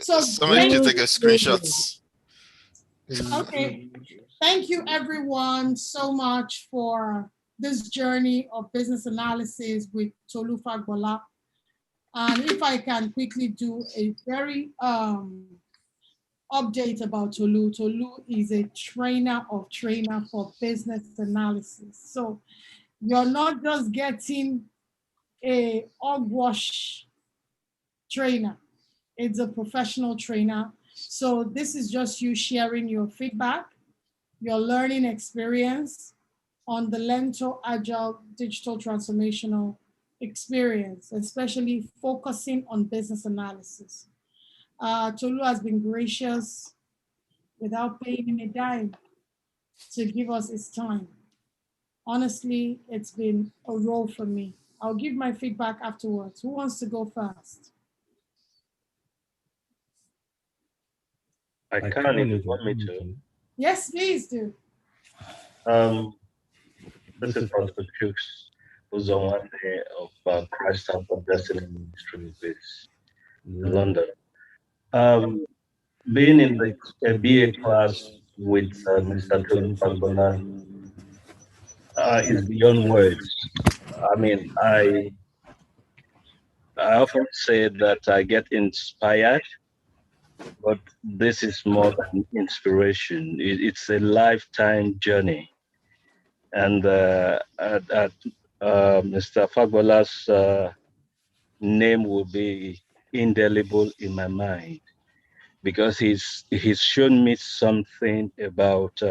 So Somebody should take a screenshots. okay, thank you everyone so much for this journey of business analysis with Tolu Fagbola. And if I can quickly do a very update about Tolu. Tolu is a trainer of trainer for business analysis. So you're not just getting a hogwash trainer. It's a professional trainer. So this is just you sharing your feedback, your learning experience on the Learntor Agile Digital Transformational experience, especially focusing on business analysis. Tolu has been gracious without paying him a dime to give us his time. Honestly, it's been a role for me. I'll give my feedback afterwards. Who wants to go first? I can if you want me to. Yes, please do. This is Pastor Chooks, who's on one day of Christ Temple Destiny Ministry based in London. Being in the BA class with Mr. Tolu Fagbola is beyond words. I mean, I often say that I get inspired, but this is more than inspiration. It's a lifetime journey. And Mr. Fagbola's name will be indelible in my mind because he's shown me something about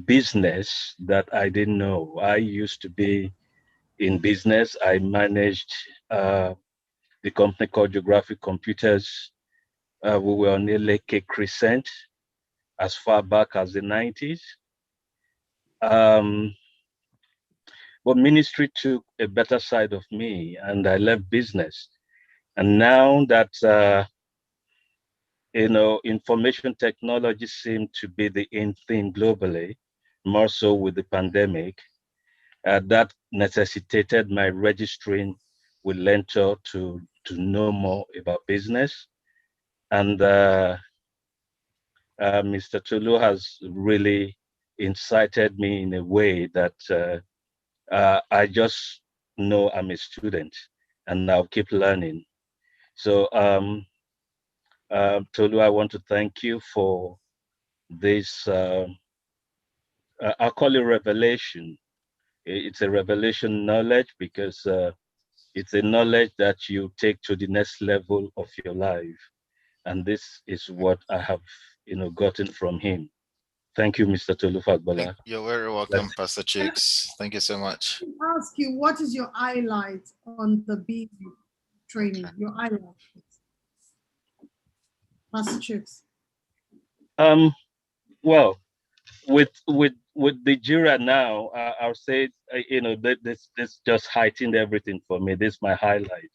business that I didn't know. I used to be in business. I managed the company called Geographic Computers. We were on Eleke Crescent as far back as the 90s. But ministry took a better side of me and I left business. And now that, information technology seemed to be the in thing globally, more so with the pandemic, that necessitated my registering with Learntor to know more about business. And Mr. Tolu has really incited me in a way that I just know I'm a student and I'll keep learning. So, Tolu, I want to thank you for this, I'll call it revelation. It's a revelation knowledge because it's a knowledge that you take to the next level of your life. And this is what I have, gotten from him. Thank you, Mr. Tolu Fagbola. You're very welcome, Pastor Chicks. Thank you so much. I'll ask you, what is your highlight on the B training? Okay. Your highlight, Pastor Chicks. Well, with the Jira now, I'll say, this just heightened everything for me. This is my highlight.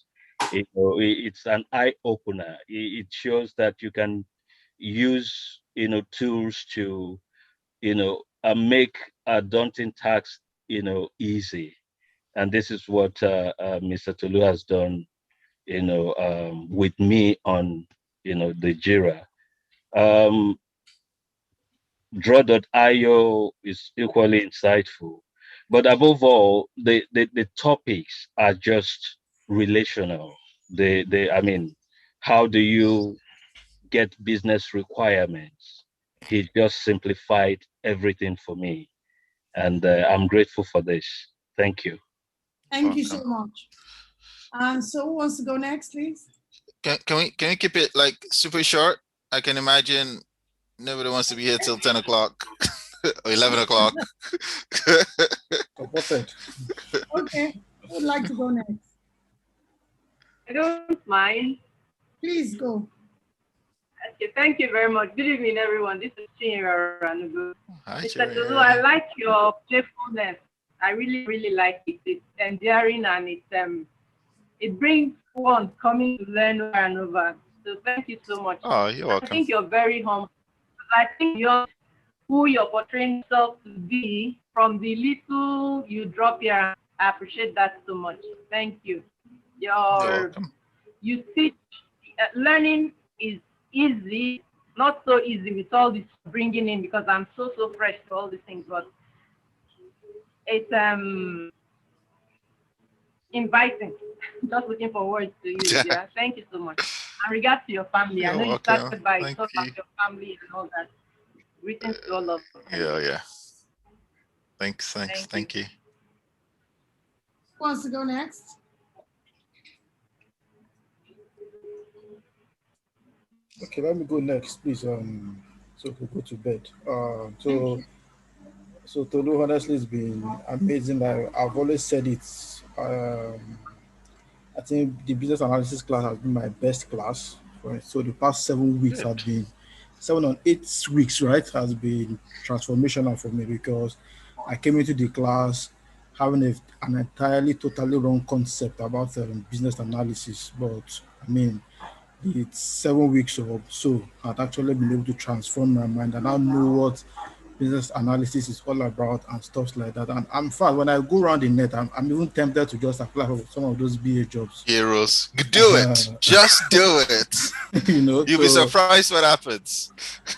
It's an eye opener. It shows that you can use, tools to, make a daunting task, easy. And this is what Mr. Tolu has done, with me on, the Jira. Draw.io is equally insightful. But above all, the topics are just relational. How do you get business requirements? He just simplified everything for me. And I'm grateful for this. Thank you. Thank you so much. So who wants to go next, please? Can we keep it like super short? I can imagine nobody wants to be here till 10 o'clock or 11 o'clock. Okay, who would like to go next? I don't mind. Please go. Okay, thank you very much. Good evening, everyone. This is Chinyere Ranugo. Hi, Mr. Tolu, I like your playfulness. I really, really like it. It's endearing and it brings fun coming to learn over and over. So thank you so much. Oh, you're welcome. I think you're very humble. I think you're who you're portraying yourself to be from the little you drop here. I appreciate that so much. Thank you. You're welcome. You teach learning is easy, not so easy with all this bringing in, because I'm so fresh to all these things, but it's inviting. Just looking for words to use. Yeah, thank you so much. And regards to your family, I You're know you welcome. started by Thank talking you. about your family and all that. Greetings to all of them. Yeah. Thanks. Thank you. Who wants to go next? Okay, let me go next, please. So we'll go to bed. So Tolu, honestly, it's been amazing. I've always said it. I think the business analysis class has been my best class. So the past 7 weeks Good. have been 7 or 8 weeks, right? Has been transformational for me because I came into the class having an entirely, totally wrong concept about business analysis. But I mean, it's 7 weeks or so I've actually been able to transform my mind and I know what business analysis is all about and stuff like that. And I'm fast when I go around the net, I'm even tempted to just apply for some of those BA jobs. Heroes, do it. Just do it. You'll be surprised what happens.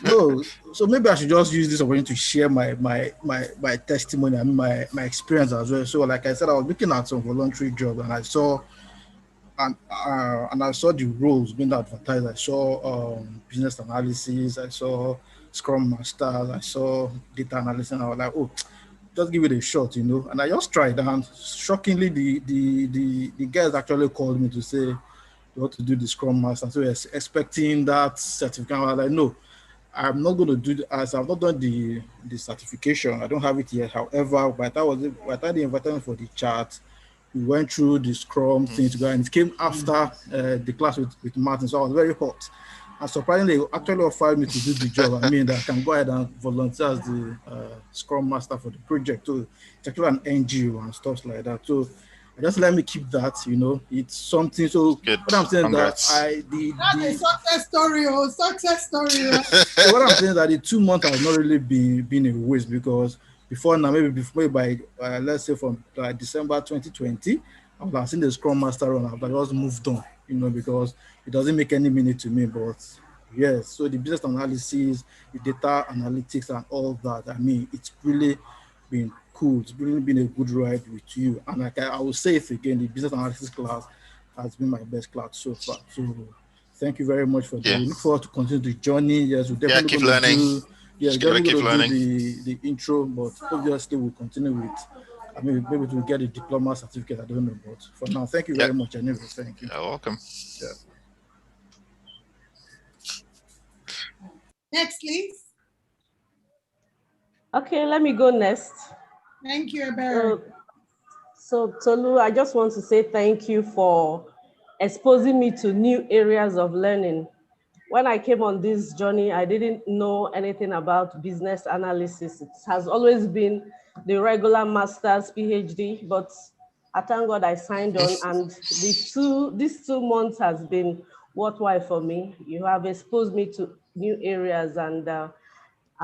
No, so maybe I should just use this opportunity to share my testimony and my experience as well. So like I said, I was looking at some voluntary job and I saw and I saw the roles being advertised. I saw business analysis, I saw Scrum Master, I saw data analysis, and I was like, oh, just give it a shot, And I just tried, and shockingly, the guys actually called me to say they want to do the Scrum Master. So we're expecting that certificate. I was like, no, I'm not going to do as I've not done the certification. I don't have it yet. However, by the time they invited me for the chat, we went through the Scrum thing together, and it came after the class with Martin, so I was very hot. And surprisingly, they actually offered me to do the job. I mean, that I can go ahead and volunteer as the Scrum Master for the project. So it's actually an NGO and stuff like that. So just let me keep that, it's something. So good. What I'm saying Congrats. That's a success story, success story. Right? So what I'm saying is that the 2 months has not really been a waste because before now, maybe by let's say from December 2020, I would have seen the Scrum Master run. I've just moved on, because it doesn't make any meaning to me. But yes, so the business analysis, the data analytics, and all that. I mean, it's really been cool. It's really been a good ride with you. And like I will say it again, the business analysis class has been my best class so far. So thank you very much for that. Yeah. We look forward to continue the journey. Yes, we're definitely keep going to learning. definitely keep going to learning. do the intro, but obviously we'll continue with, maybe we'll get a diploma certificate. I don't know, but for now, thank you very much. Anyway, thank you. You're welcome. Yeah. Next, please. Okay, let me go next. Thank you, Ebere. So Tolu, I just want to say thank you for exposing me to new areas of learning. When I came on this journey, I didn't know anything about business analysis. It has always been the regular master's PhD, but I thank God I signed on, and these 2 months has been worthwhile for me. You have exposed me to new areas, and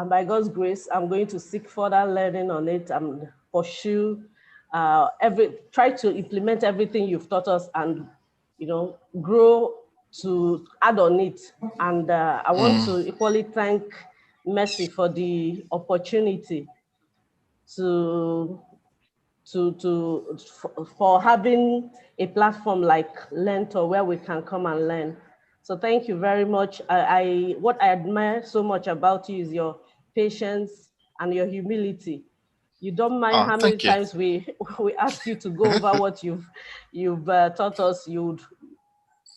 by God's grace, I'm going to seek further learning on it and pursue try to implement everything you've taught us and, grow to add on it. And I want to equally thank Mercy for the opportunity for having a platform like Learntor where we can come and learn. So thank you very much. What I admire so much about you is your patience and your humility. You don't mind how many times we ask you to go over what you've taught us. You'd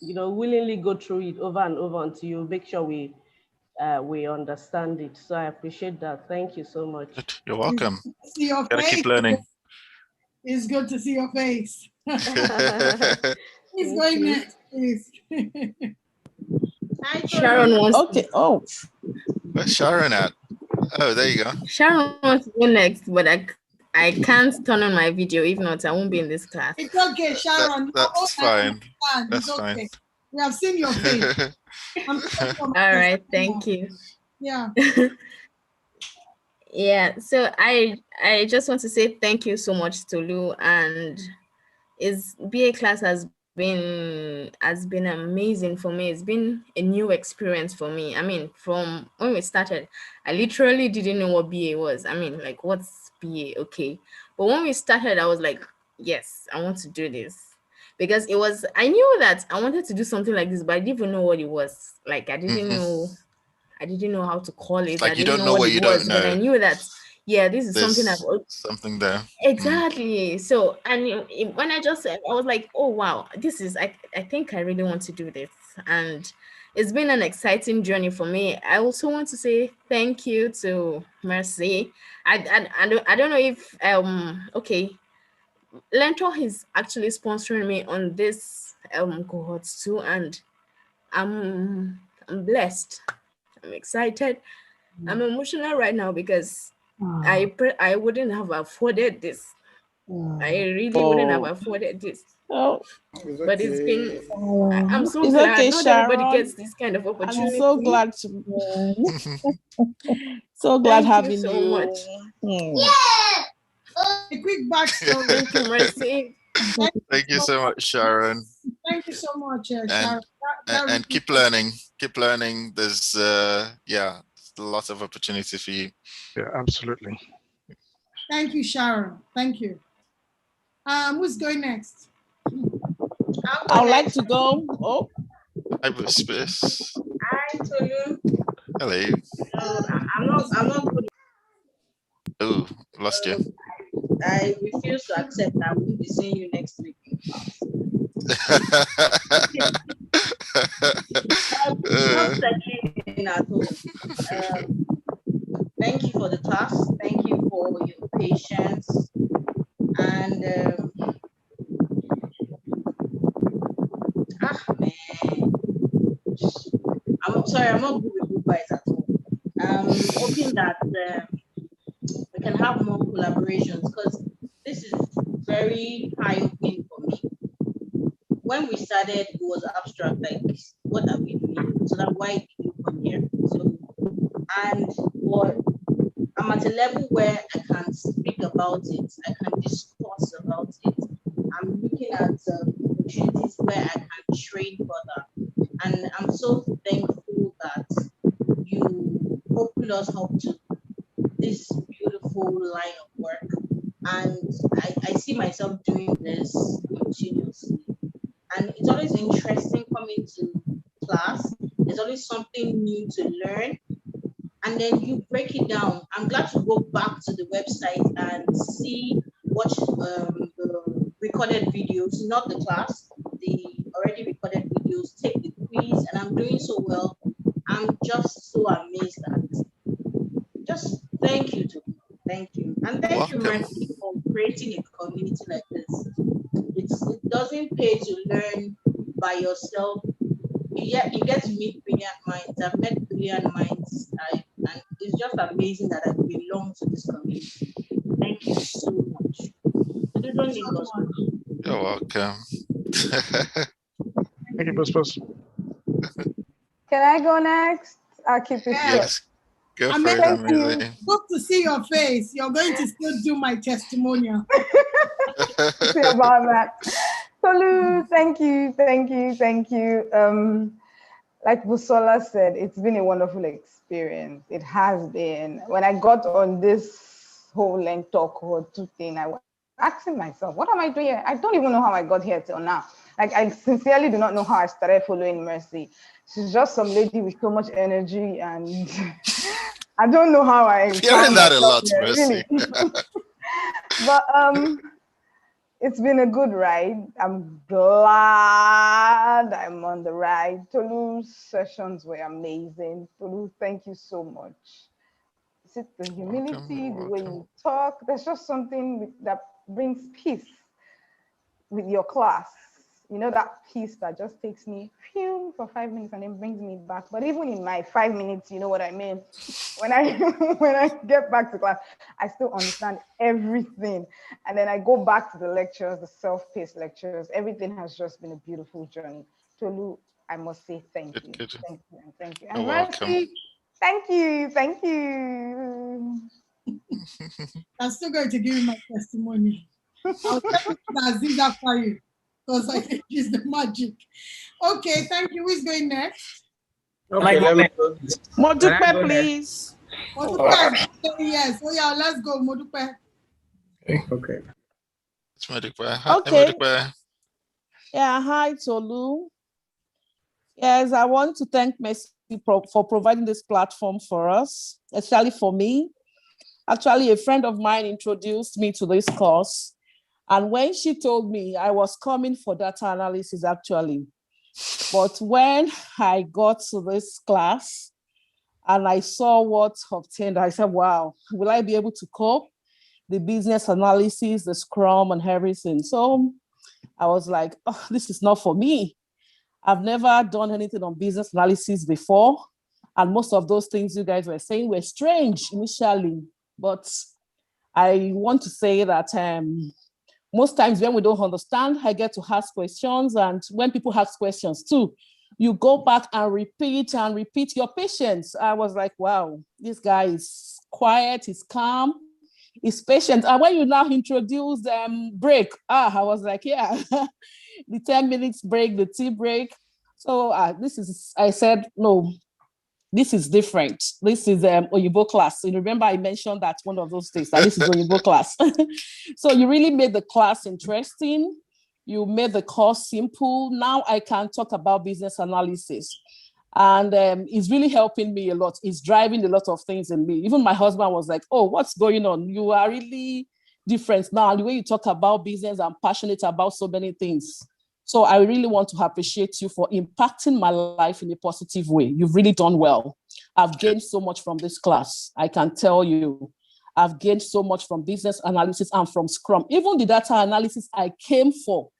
willingly go through it over and over until you make sure we understand it. So I appreciate that. Thank you so much. You're welcome. See your Gotta face. keep learning. It's good to see your face. Who's going next, please? Sharon wants. Okay. Oh, Where's Sharon at? Oh, there you go. Sharon wants to go next, but I can't turn on my video. If not, I won't be in this class. It's okay, Sharon. That's fine. That's okay. fine. We have seen your face. All right, thank you. Yeah. Yeah, so I just want to say thank you so much, Tolu, and his BA class has has been amazing for me. It's been a new experience for me. I mean, from when we started, I literally didn't know what BA was. I mean, like, what's BA? Okay. But when we started, I was like, yes, I want to do this. Because I knew that I wanted to do something like this, but I didn't even know what it was. Like, I didn't know how to call it. It's like I you didn't don't know know what what it you don't was, but I know. knew that, yeah, this is something There's something there. exactly. So, and when I was like, oh wow, this is I think I really want to do this, and it's been an exciting journey for me. I also want to say thank you to Mercy. I don't know if okay, Learntor is actually sponsoring me on this cohort too, and I'm blessed. I'm excited. I'm emotional right now because I wouldn't have afforded this. I really wouldn't have afforded this. Oh, It's But it's been, I'm so it's glad. okay, Not everybody Sharon. gets this kind of I'm opportunity. so glad to so glad Thank you having so you. much. A quick backstory. Thank you, Mercy. Thank you so much, Sharon. Thank you so much, Sharon. And keep learning. Keep learning. There's lots of opportunity for you. Yeah, absolutely. Thank you, Sharon. Thank you. Who's going next? I would like to go. Oh, Hi, Space. Hi, Tolu. Hello. I'm not good. Oh, lost you. I refuse to accept that we'll be seeing you next week. Not checking at all. Thank you for the class. Thank you for your patience. And man, I'm sorry, I'm not good with goodbyes at all. I'm hoping that we can have more collaborations because this is very eye-opening for me. When we started, it was abstract, like what are we doing? So that's why did you come here? So, and what I'm at a level where I can speak about it, I can discuss about it. I'm looking at opportunities where I can train further, and I'm so thankful that you opened us up to this beautiful line of work, and I see myself doing this continuously. And it's always interesting coming to class. There's always something new to learn. And then you break it down. I'm glad to go back to the website and watch the recorded videos, not the class, the already recorded videos, take the quiz, and I'm doing so well. I'm just so amazed at it. Just thank you, Tolu. Thank you. And thank you, Mercy, for creating a community like this. It doesn't pay to learn by yourself. You get to meet brilliant minds. I've met brilliant minds, and it's just amazing that I belong to this community. Thank you so much. You don't need us. You're welcome. Thank you, Bus. Can I go next? I'll keep it short. Yes. Go for it, Amelie. Good to see your face. You're going to still do my testimonial. See about that. Tolu, thank you. Like Busola said, it's been a wonderful experience. It has been. When I got on this whole Learntor Cohort 2 thing, I was asking myself, what am I doing here? I don't even know how I got here till now. Like, I sincerely do not know how I started following Mercy. She's just some lady with so much energy, and I don't know how I hearing that a lot, here, Mercy. really. But it's been a good ride. I'm glad I'm on the ride. Tolu's sessions were amazing. Tolu, thank you so much. Is it the humility, the way you talk? There's just something that brings peace with your class. You know, that peace that just takes me for 5 minutes and then brings me back. But even in my 5 minutes, you know what I mean? When I get back to class, I still understand everything. And then I go back to the lectures, the self-paced lectures. Everything has just been a beautiful journey. Tolu, I must say thank you. Thank you and thank you. And Mercy, thank you. I'm still going to give you my testimony. I'll tell you Aziz after you. because I think it's the magic. Okay, thank you. Who's going next? Okay, let me go. Modupe, please. Modupe, yes. Oh yeah, let's go, Modupe. Okay. It's Modupe. Okay. Yeah, hi, Tolu. Yes, I want to thank Messi for providing this platform for us, especially for me. Actually, a friend of mine introduced me to this course. And when she told me, I was coming for data analysis, actually. But when I got to this class and I saw what obtained, I said, wow, will I be able to cope? The business analysis, the Scrum and everything. So I was like, oh, this is not for me. I've never done anything on business analysis before. And most of those things you guys were saying were strange initially. But I want to say that most times when we don't understand, I get to ask questions. And when people ask questions too, you go back and repeat your patience. I was like, wow, this guy is quiet, he's calm, he's patient. And when you now introduce break, I was like, yeah, the 10 minutes break, the tea break. So I said, no, this is different. This is Oyibo class. So you remember I mentioned that one of those days that this is Oyibo class. So you really made the class interesting. You made the course simple. Now I can talk about business analysis. And it's really helping me a lot. It's driving a lot of things in me. Even my husband was like, oh, what's going on? You are really different now. The way you talk about business, I'm passionate about so many things. So I really want to appreciate you for impacting my life in a positive way. You've really done well. I've gained so much from this class. I can tell you, I've gained so much from business analysis and from Scrum. Even the data analysis I came for,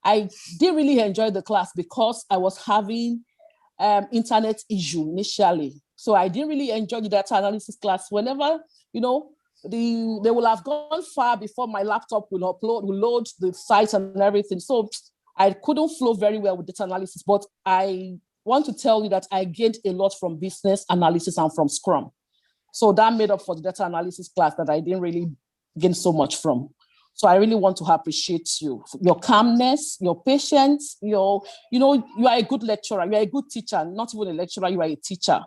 I did really enjoy the class because I was having internet issue initially. So I didn't really enjoy the data analysis class. Whenever, they will have gone far before my laptop will load the site and everything. So I couldn't flow very well with data analysis, but I want to tell you that I gained a lot from business analysis and from Scrum. So that made up for the data analysis class that I didn't really gain so much from. So I really want to appreciate you, your calmness, your patience, you are a good lecturer, you are a good teacher, not even a lecturer, you are a teacher.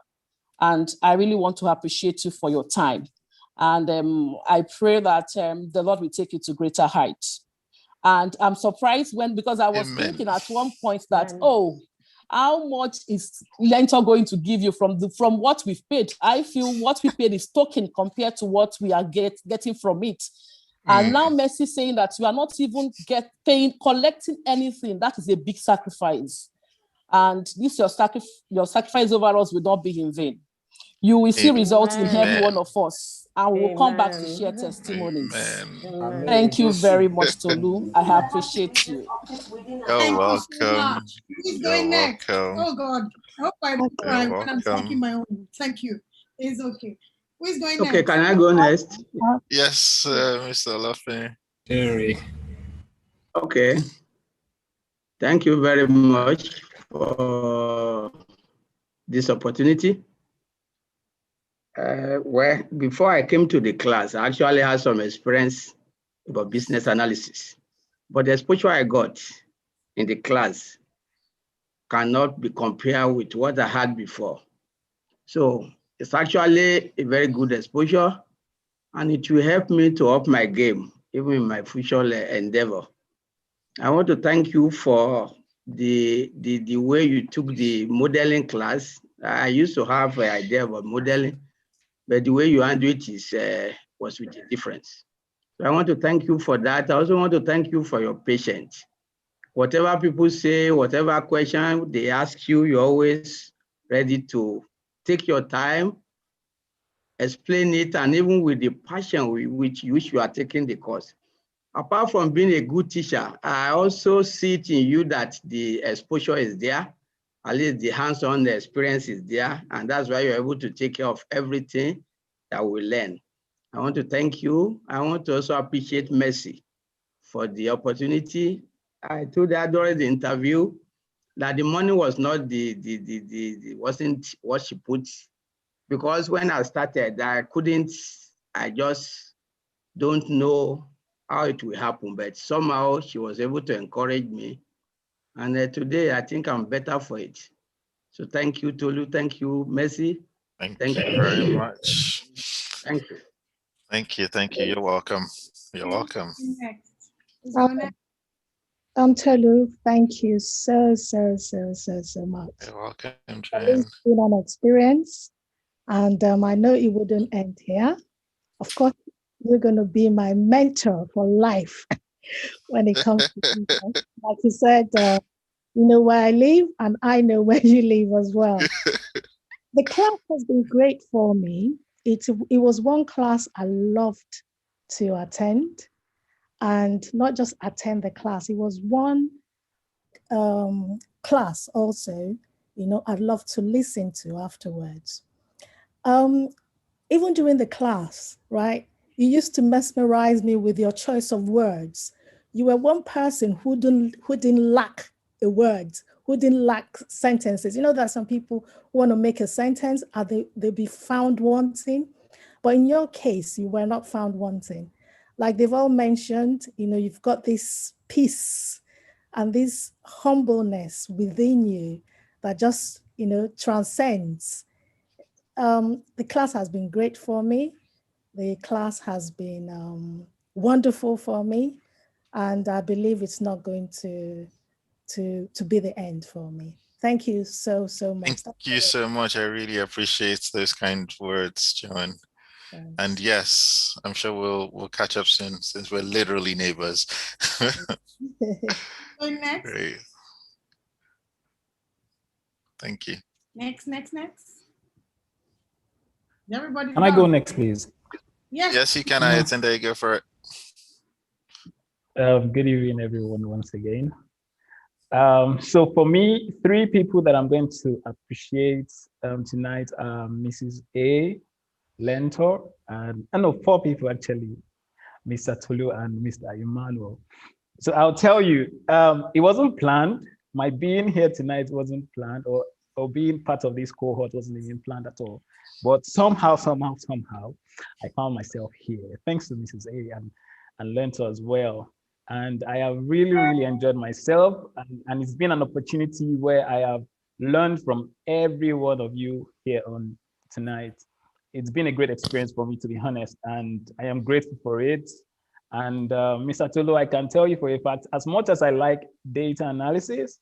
And I really want to appreciate you for your time. And I pray that the Lord will take you to greater heights. And I'm surprised because I was thinking at one point that, how much is Learntor going to give you from what we've paid? I feel what we paid is token compared to what we are getting from it. And now Messi saying that you are not even collecting anything. That is a big sacrifice. And this your sacrifice over us will not be in vain. You will see results in every one of us, and we will come back to share testimonies. Thank you very much, Tolu. I appreciate you. You're welcome. Who's going next? Oh God, I hope I don't cry when I'm talking my own. Thank you. It's okay. Who's going next? Okay, can I go next? Yes, Mr. Olafe. Terry. Okay. Thank you very much for this opportunity. Well, before I came to the class, I actually had some experience about business analysis. But the exposure I got in the class cannot be compared with what I had before. So it's actually a very good exposure, and it will help me to up my game, even in my future endeavor. I want to thank you for the way you took the modeling class. I used to have an idea about modeling, but the way you handle it was with a difference. So I want to thank you for that. I also want to thank you for your patience. Whatever people say, whatever question they ask you, you're always ready to take your time, explain it, and even with the passion with which you are taking the course. Apart from being a good teacher, I also see it in you that the exposure is there, at least the hands-on experience is there, and that's why you're able to take care of everything that we learn. I want to thank you. I want to also appreciate Mercy for the opportunity. I told her during the interview that the money was not wasn't what she put, because when I started, I just don't know how it will happen, but somehow she was able to encourage me And today, I think I'm better for it. So thank you, Tolu. Thank you, Mercy. Thank Thank you you. very much. Thank you. Thank you. Thank you. You're welcome. You're welcome. Next. Who's going next? Tolu, thank you so much. You're welcome, It's Jen. been an experience, and I know it wouldn't end here. Of course, you're going to be my mentor for life when it comes to business. Like you said, you know where I live, and I know where you live as well. The class has been great for me. It was one class I loved to attend, and not just attend the class. It was one class also, you know, I'd love to listen to afterwards. Even during the class, right? You used to mesmerize me with your choice of words. You were one person who didn't lack a word, who didn't lack sentences. You know that some people want to make a sentence and they be found wanting. But in your case, you were not found wanting. Like they've all mentioned, you know, you've got this peace and this humbleness within you that just, you know, transcends. The class has been great for me. The class has been wonderful for me. And I believe it's not going to be the end for me. Thank you so much. Thank you so much. I really appreciate those kind words, Joan. And yes, I'm sure we'll catch up soon since we're literally neighbors. Next. Great. Thank you. Next. Everybody. Can I go next, please? Yes. Yes, you can. I attend. There you go for it. Good evening, everyone, once again. So for me, 3 people that I'm going to appreciate tonight are Mrs. A, Learntor, and no, 4 people actually, Mr. Tolu and Mr. Emmanuel. So I'll tell you, it wasn't planned. My being here tonight wasn't planned, or being part of this cohort wasn't even planned at all. But somehow, I found myself here, thanks to Mrs. A and Learntor as well. And I have really enjoyed myself. And it's been an opportunity where I have learned from every one of you here on tonight. It's been a great experience for me, to be honest, and I am grateful for it. And Mr. Tolu, I can tell you for a fact, as much as I like data analysis,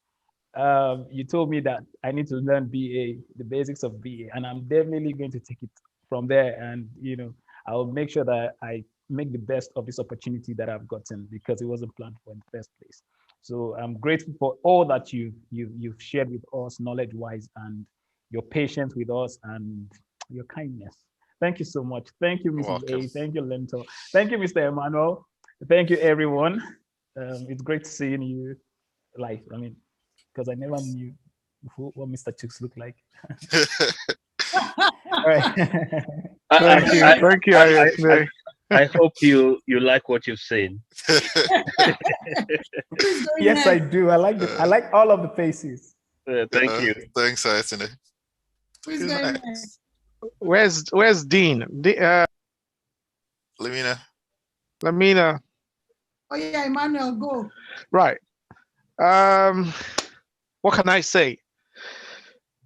you told me that I need to learn BA, the basics of BA, and I'm definitely going to take it from there. And, you know, I'll make sure that I make the best of this opportunity that I've gotten, because it wasn't planned for in the first place. So I'm grateful for all that you've shared with us knowledge-wise, and your patience with us and your kindness. Thank you so much. Thank you, Mrs. A. Thank you, Learntor. Thank you, Mr. Emmanuel. Thank you, everyone. It's great seeing you live. I mean, because I never knew what Mr. Chooks looked like. All right. Thank you. I hope you like what you've seen. Yes, I do. I like all of the faces. Thank you. Thanks, Anthony. Who's going next? Where's Dean? Lamina. Oh yeah, Emmanuel, go. Right. What can I say?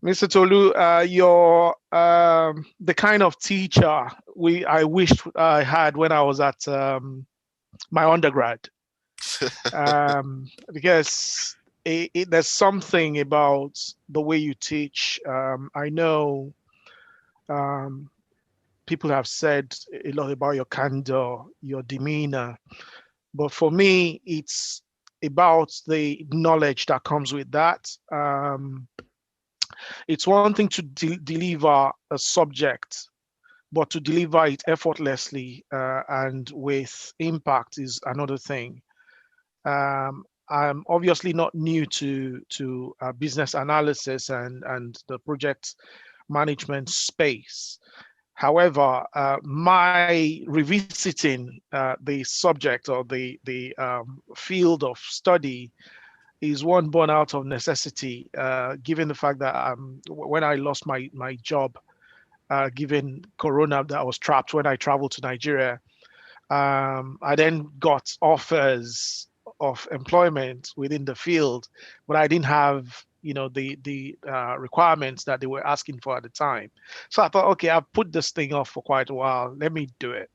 Mr. Tolu, you're the kind of teacher I wished I had when I was at my undergrad. Because there's something about the way you teach. I know people have said a lot about your candor, your demeanor, but for me, it's about the knowledge that comes with that. It's one thing to deliver a subject, but to deliver it effortlessly and with impact is another thing. I'm obviously not new to business analysis and the project management space. However, my revisiting the subject or the field of study is one born out of necessity, given the fact that when I lost my job, given Corona, that I was trapped when I traveled to Nigeria, I then got offers of employment within the field, but I didn't have, the requirements that they were asking for at the time. So I thought, okay, I've put this thing off for quite a while. Let me do it.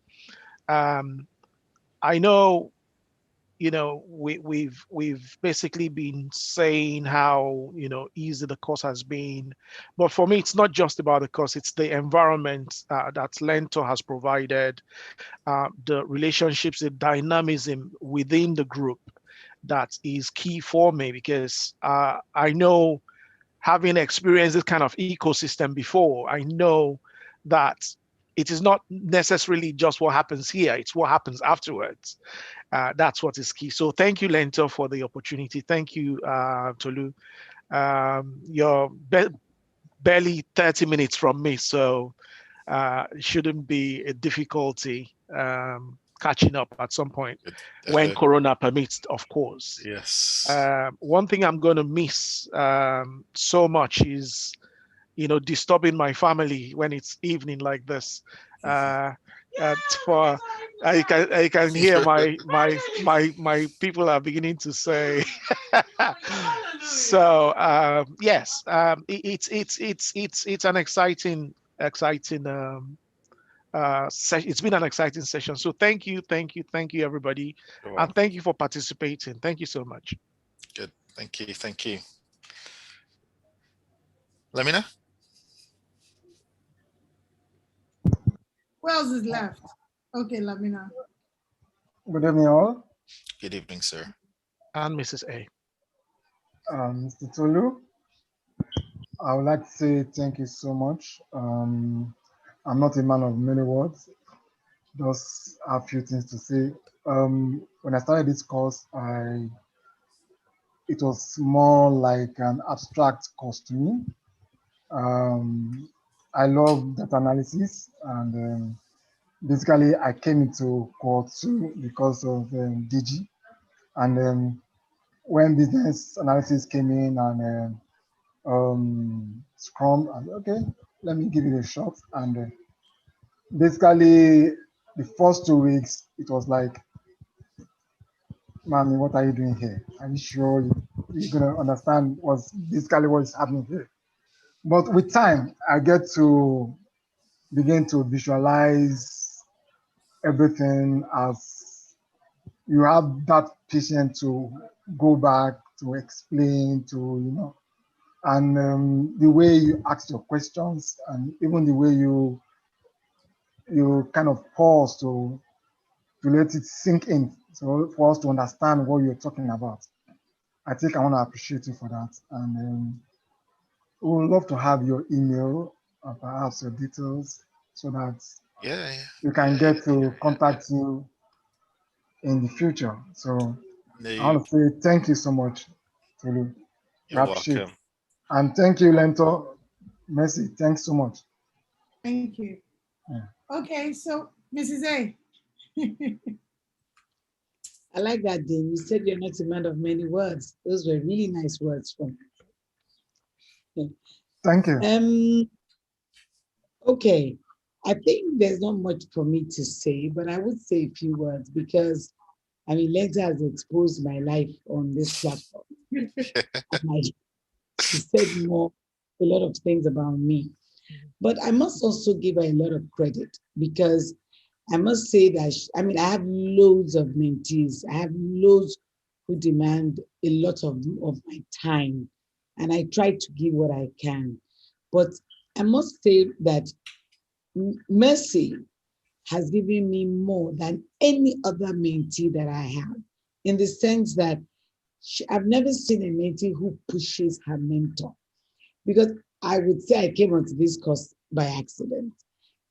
I know, we've basically been saying how, easy the course has been, but for me, it's not just about the course, it's the environment that Learntor has provided, the relationships, the dynamism within the group that is key for me, because I know, having experienced this kind of ecosystem before, I know that it is not necessarily just what happens here, it's what happens afterwards. That's what is key. So thank you, Learntor, for the opportunity. Thank you, Tolu. You're barely 30 minutes from me, so it shouldn't be a difficulty catching up at some point when Corona permits, of course. Yes. One thing I'm going to miss so much is, disturbing my family when it's evening like this. For I can hear my people are beginning to say. So yes, it's an exciting it's been an exciting session. So thank you everybody, and thank you for participating. Thank you so much. Good. Thank you. Lamina? Who else is left? Okay, Lamina. Good evening, all. Good evening, sir. And Mrs. A. Mr. Tolu, I would like to say thank you so much. I'm not a man of many words, just a few things to say. When I started this course, it was more like an abstract course to me. I love data analysis, and basically I came into Cohort 2 because of DG, and when business analysis came in and Scrum, and okay, let me give it a shot. And basically, the first 2 weeks, it was like, "Mommy, what are you doing here? Are you sure you're gonna understand what's basically what's happening here?" But with time, I get to begin to visualize everything as you have that patience to go back to explain to and the way you ask your questions, and even the way you kind of pause to let it sink in, so for us to understand what you're talking about. I think I want to appreciate you for that, and we would love to have your email or perhaps your details so that we can get to contact you in the future. So I want to say thank you so much, Tolu. You're welcome. And thank you, Learntor. Mercy, thanks so much. Thank you. Yeah. Okay, so Mrs. A. I like that, Dean. You said you're not a man of many words. Those were really nice words from you. Thank you. Okay, I think there's not much for me to say, but I would say a few words because, Learntor has exposed my life on this platform. She said a lot of things about me. But I must also give her a lot of credit because I must say that, I have loads of mentees. I have loads who demand a lot of my time, and I try to give what I can. But I must say that Mercy has given me more than any other mentee that I have, in the sense that I've never seen a mentee who pushes her mentor. Because I would say I came onto this course by accident.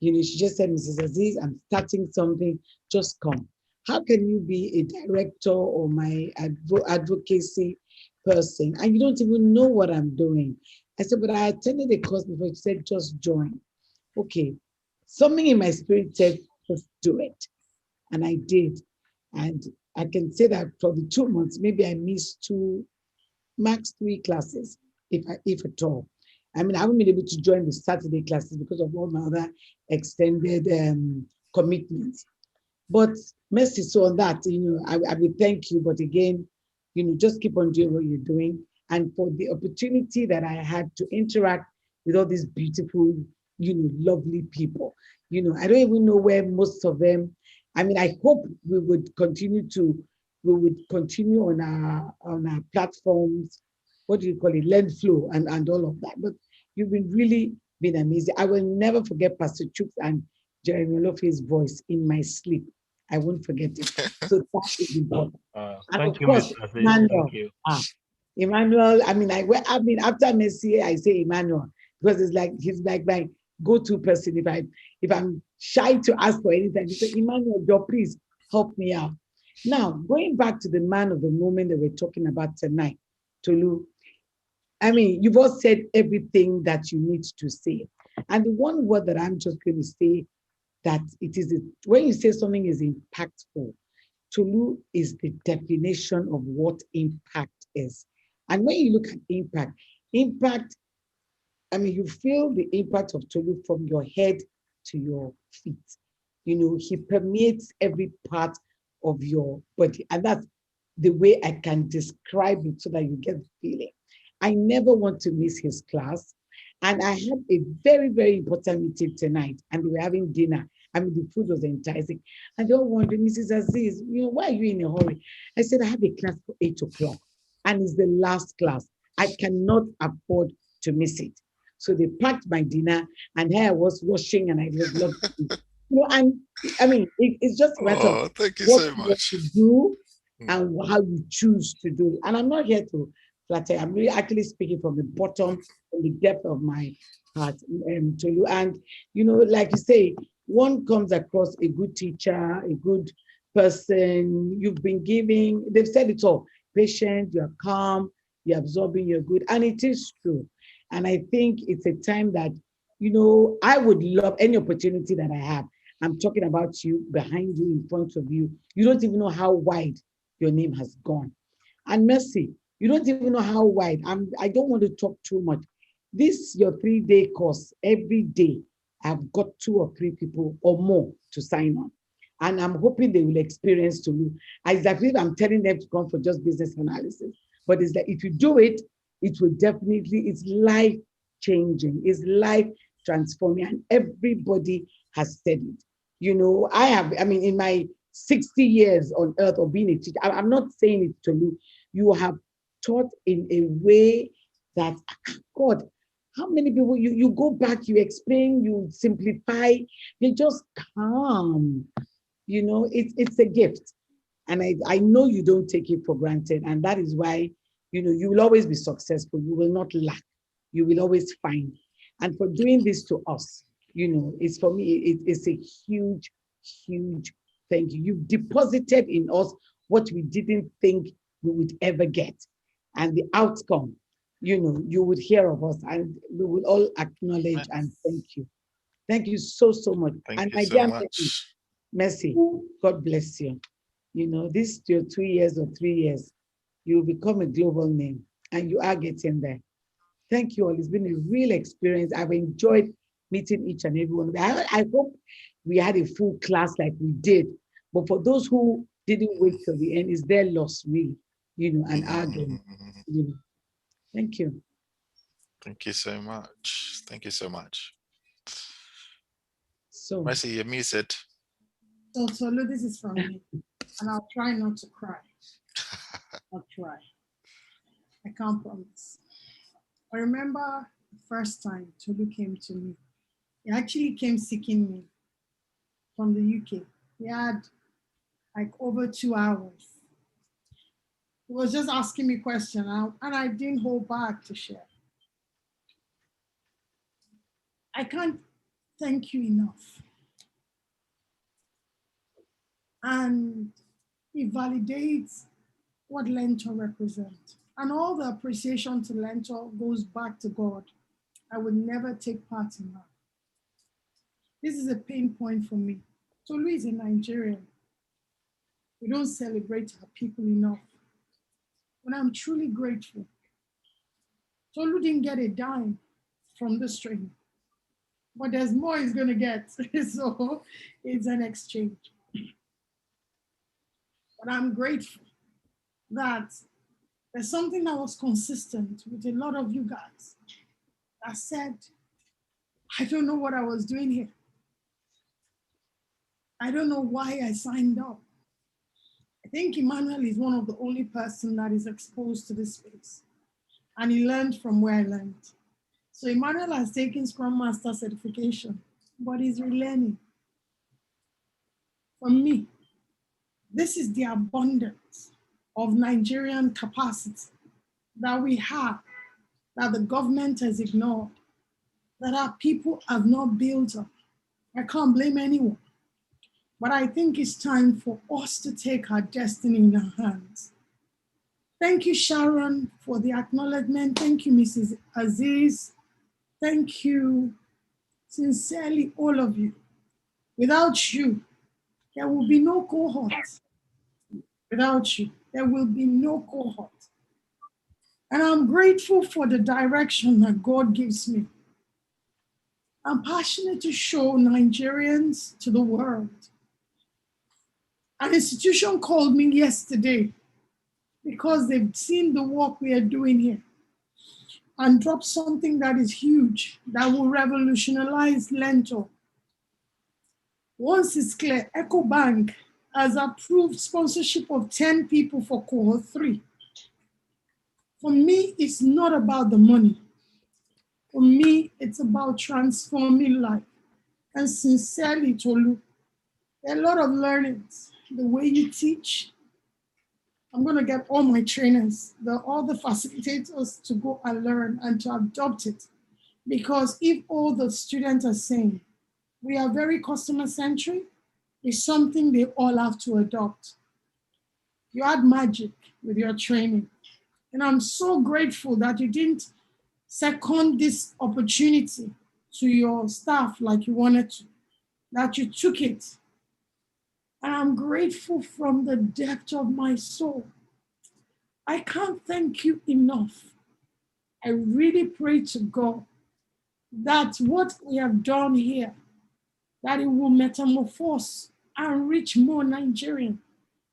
She just said, "Mrs. Aziz, I'm starting something, just come." How can you be a director or my advocacy person and you don't even know what I'm doing? I said, "But I attended a course before." She said, "Just join." Okay, something in my spirit said, "Just do it." And I did. And I can say that for the 2 months, maybe I missed 2, max 3 classes, if at all. I haven't been able to join the Saturday classes because of all my other extended commitments. But Mercy, so on that, I will thank you. But again, just keep on doing what you're doing. And for the opportunity that I had to interact with all these beautiful, lovely people. I don't even know where most of them. I mean, I hope we would continue on our platforms. What do you call it? Learn flow and all of that. But you've really been amazing. I will never forget Pastor Chooks and Jeremy Olofe's voice in my sleep. I won't forget it. So that is important. And Thank of you, course, Mr. Emmanuel. Thank you. Emmanuel, I mean, after Messi, I say Emmanuel because it's like he's like my go-to person. If I'm shy to ask for anything, I say, Emmanuel, please help me out. Now, going back to the man of the moment that we're talking about tonight, Tolu. I mean, you've all said everything that you need to say. And the one word that I'm just going to say that when you say something is impactful, Tolu is the definition of what impact is. And when you look at impact, I mean, you feel the impact of Tolu from your head to your feet. He permeates every part of your body. And that's the way I can describe it so that you get the feeling. I never want to miss his class. And I had a very, very important meeting tonight, and we were having dinner. I mean, the food was enticing. And they all wondered, Mrs. Aziz, why are you in a hurry? I said, I have a class for 8 o'clock, and it's the last class. I cannot afford to miss it. So they packed my dinner, and here I was washing, and I was loving it. And I mean, it's just a matter of thank you what so you want much. to do and how you choose to do it. And I'm not here to flatter. I'm really actually speaking from the bottom, from the depth of my heart to you. And, like you say, one comes across a good teacher, a good person. You've been giving, they've said it all, patient, you're calm, you're absorbing, you're good. And it is true. And I think it's a time that, I would love any opportunity that I have. I'm talking about you, behind you, in front of you. You don't even know how wide your name has gone. And Mercy, you don't even know how wide. I don't want to talk too much. This, your 3-day course, every day, I've got 2 or 3 people or more to sign on. And I'm hoping they will experience Tolu. As if I'm telling them to come for just business analysis. But it's like, if you do it, it will definitely, it's life changing, it's life transforming, and everybody has said it. In my 60 years on earth of being a teacher, I'm not saying it to you have taught in a way that, God, how many people, you go back, you explain, you simplify, you just calm. It's a gift. And I know you don't take it for granted. And that is why, you will always be successful. You will not lack. You will always find. And for doing this to us, it's for me, it's a huge, huge thank you. You've deposited in us what we didn't think we would ever get. And the outcome, you would hear of us, and we will all acknowledge and thank you. Thank you so, so much. Thank you so much. Mercy, God bless you. This your 2 years or 3 years, you will become a global name, and you are getting there. Thank you all. It's been a real experience. I've enjoyed meeting each and every one. I hope we had a full class like we did. But for those who didn't wait till the end, it's their loss, really, and our gain. Thank you. Thank you so much. Thank you so much. So, Mercy, you're muted. So Tolu, this is from me, and I'll try not to cry. I'll try. I can't promise. I remember the first time Tolu came to me. He actually came seeking me from the UK. He had like over 2 hours. He was just asking me questions, and I didn't hold back to share. I can't thank you enough. And it validates what Learntor represents. And all the appreciation to Learntor goes back to God. I would never take part in that. This is a pain point for me. Tolu is a Nigerian. We don't celebrate our people enough. But I'm truly grateful. Tolu didn't get a dime from this training, but there's more he's going to get. So it's an exchange. But I'm grateful that there's something that was consistent with a lot of you guys that said, I don't know what I was doing here. I don't know why I signed up. I think Emmanuel is one of the only person that is exposed to this space. And he learned from where I learned. So Emmanuel has taken Scrum Master certification, but he's relearning. For me, this is the abundance of Nigerian capacity that we have, that the government has ignored, that our people have not built up. I can't blame anyone. But I think it's time for us to take our destiny in our hands. Thank you, Sharon, for the acknowledgement. Thank you, Mrs. Aziz. Thank you, sincerely, all of you. Without you, there will be no cohort. Without you, there will be no cohort. And I'm grateful for the direction that God gives me. I'm passionate to show Nigerians to the world. An institution called me yesterday because they've seen the work we are doing here and dropped something that is huge, that will revolutionize Learntor. Once it's clear, EcoBank has approved sponsorship of 10 people for Cohort 3. For me, it's not about the money. For me, it's about transforming life. And sincerely, Tolu, there are a lot of learnings. The way you teach, I'm going to get all my trainers, all the facilitators to go and learn and to adopt it. Because if all the students are saying, we are very customer-centric, it's something they all have to adopt. You add magic with your training. And I'm so grateful that you didn't second this opportunity to your staff like you wanted to, that you took it. And I'm grateful from the depth of my soul. I can't thank you enough. I really pray to God that what we have done here, that it will metamorphose and reach more Nigerians,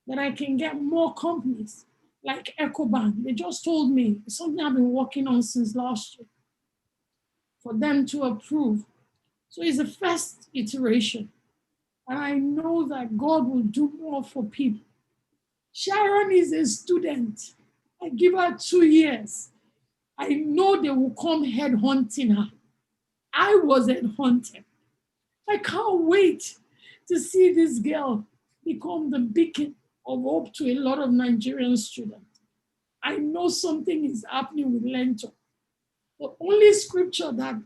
that I can get more companies like EcoBank. They just told me, it's something I've been working on since last year, for them to approve. So it's the first iteration. And I know that God will do more for people. Sharon is a student. I give her 2 years. I know they will come head hunting her. I was head hunted. I can't wait to see this girl become the beacon of hope to a lot of Nigerian students. I know something is happening with Learntor. The only scripture that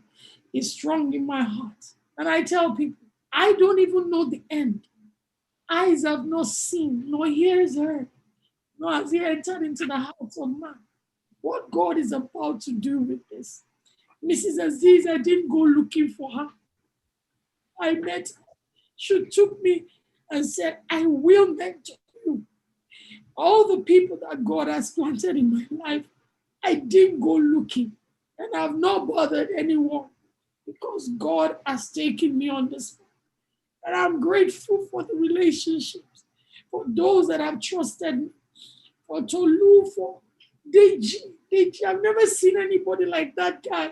is strong in my heart, and I tell people, I don't even know the end. Eyes have not seen, nor ears heard, nor has he entered into the hearts of man. What God is about to do with this. Mrs. Aziz, I didn't go looking for her. I met her. She took me and said, I will mentor you. All the people that God has planted in my life, I didn't go looking. And I've not bothered anyone because God has taken me on this. And I'm grateful for the relationships, for those that have trusted me, for Tolu, for Deji. I've never seen anybody like that guy.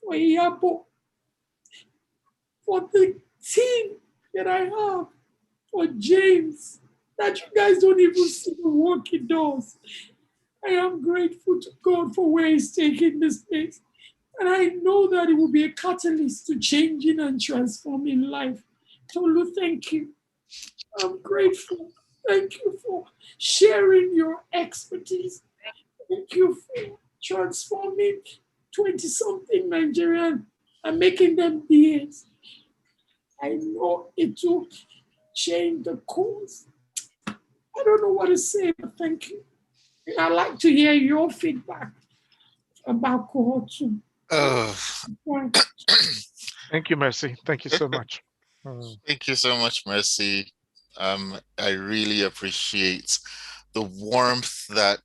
For Iyabo, for the team that I have, for James, that you guys don't even see the work he does. I am grateful to God for where he's taking this place. And I know that it will be a catalyst to changing and transforming life. Tolu, thank you. I'm grateful. Thank you for sharing your expertise. Thank you for transforming 20-something Nigerian and making them beings. I know it will change the course. I don't know what to say, but thank you. And I'd like to hear your feedback about Cohort 2. Thank you, Mercy. Thank you so much. Thank you so much, Mercy. I really appreciate the warmth that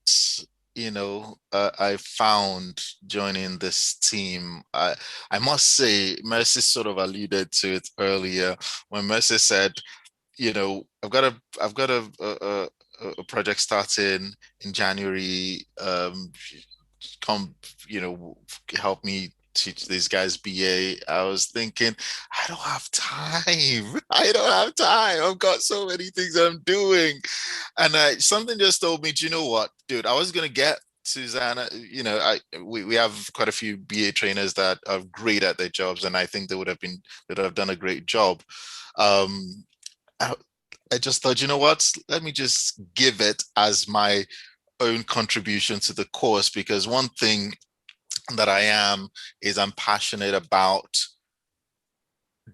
I found joining this team. I must say, Mercy sort of alluded to it earlier when Mercy said, I've got a a project starting in January. Come, help me teach these guys BA. I was thinking, I don't have time. I don't have time. I've got so many things I'm doing. And something just told me, do you know what, dude? I was gonna get Susanna, we have quite a few BA trainers that are great at their jobs, and I think they would have done a great job. I, I just thought, you know what? Let me just give it as my own contribution to the course, because one thing that I am is I'm passionate about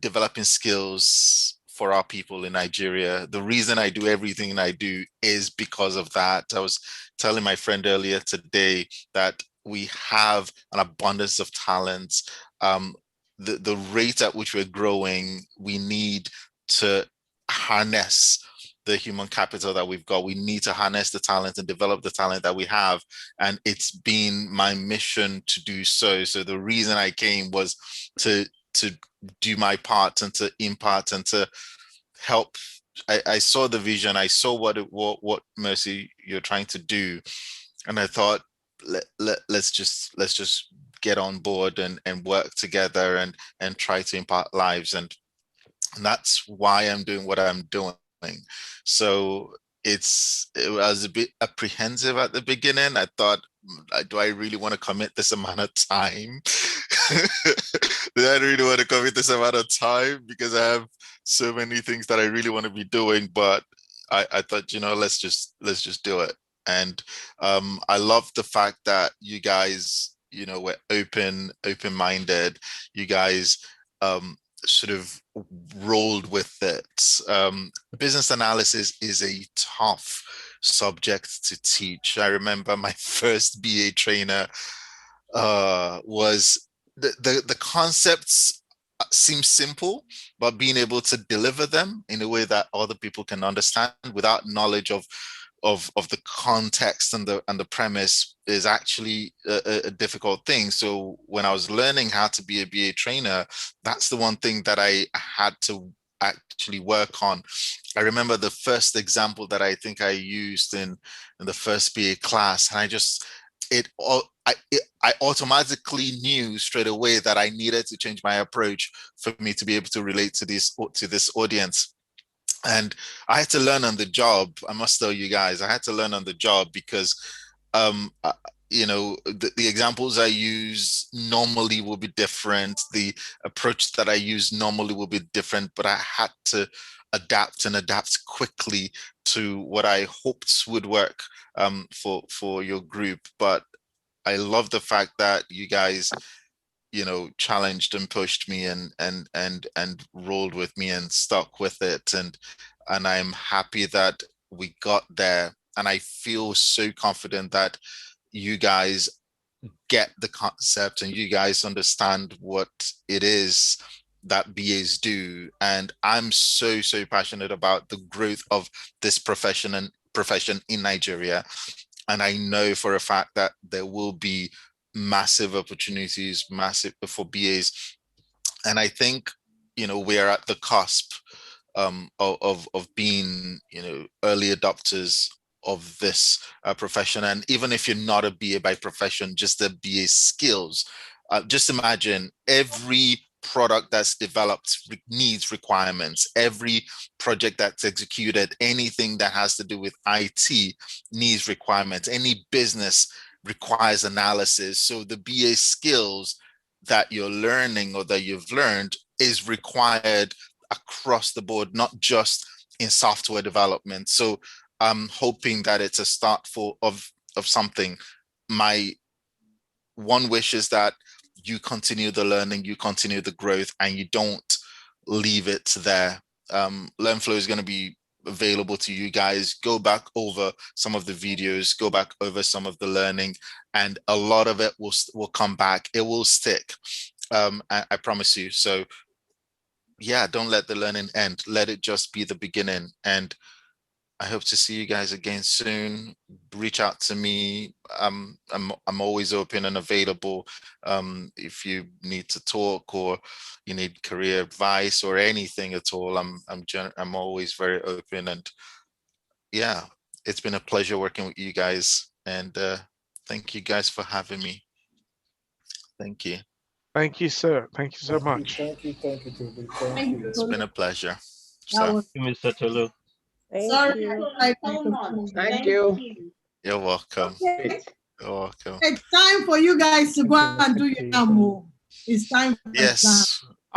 developing skills for our people in Nigeria. The reason I do everything I do is because of that. I was telling my friend earlier today that we have an abundance of talents. The rate at which we're growing, we need to harness the human capital that we've got. We need to harness the talent and develop the talent that we have. And it's been my mission to do so. So the reason I came was to do my part and to impart and to help. I saw the vision. I saw what Mercy you're trying to do, and I thought, let's just get on board and work together and try to impart lives, and that's why I'm doing what I'm doing. So it was a bit apprehensive at the beginning. I thought, do I really want to commit this amount of time? Do I really want to commit this amount of time? Because I have so many things that I really want to be doing. But I thought, let's just do it. And I love the fact that you guys, were open-minded. You guys sort of rolled with it. Business analysis is a tough subject to teach. I remember my first BA trainer was the concepts seem simple, but being able to deliver them in a way that other people can understand without knowledge of the context and the premise is actually a difficult thing. So when I was learning how to be a BA trainer, that's the one thing that I had to actually work on. I remember the first example that I think I used in the first BA class, and I automatically knew straight away that I needed to change my approach for me to be able to relate to this audience. And I had to learn on the job. I must tell you guys, I had to learn on the job because, the examples I use normally will be different. The approach that I use normally will be different, but I had to adapt quickly to what I hoped would work for your group. But I love the fact that you guys challenged and pushed me and rolled with me and stuck with it, and I'm happy that we got there. And I feel so confident that you guys get the concept and you guys understand what it is that BAs do. And I'm so passionate about the growth of this profession in Nigeria. And I know for a fact that there will be massive opportunities, massive for BAs. And I think, we're at the cusp of being, early adopters of this profession. And even if you're not a BA by profession, just the BA skills, just imagine every product that's developed needs requirements. Every project that's executed, anything that has to do with IT needs requirements. Any business requires analysis. So the BA skills that you're learning or that you've learned is required across the board, not just in software development. So I'm hoping that it's a start of something. My one wish is that you continue the learning, you continue the growth, and you don't leave it there. LearnFlow is going to be available to you guys. Go back over some of the videos, go back over some of the learning, and a lot of it will come back. It will stick. I promise you. So yeah, don't let the learning end. Let it just be the beginning. And I hope to see you guys again soon. Reach out to me. I'm always open and available. If you need to talk or you need career advice or anything at all, I'm always very open. And yeah, it's been a pleasure working with you guys, and thank you guys for having me. Thank you. Thank you, sir. Thank you so much. Thank you, Tolu. Thank you, It's been a pleasure. That was, Mr. Tolu. Thank sorry, you. I So much. Thank you. You're welcome. Okay. You're welcome. It's time for you guys to go and do your demo. It's time for exam. Yes,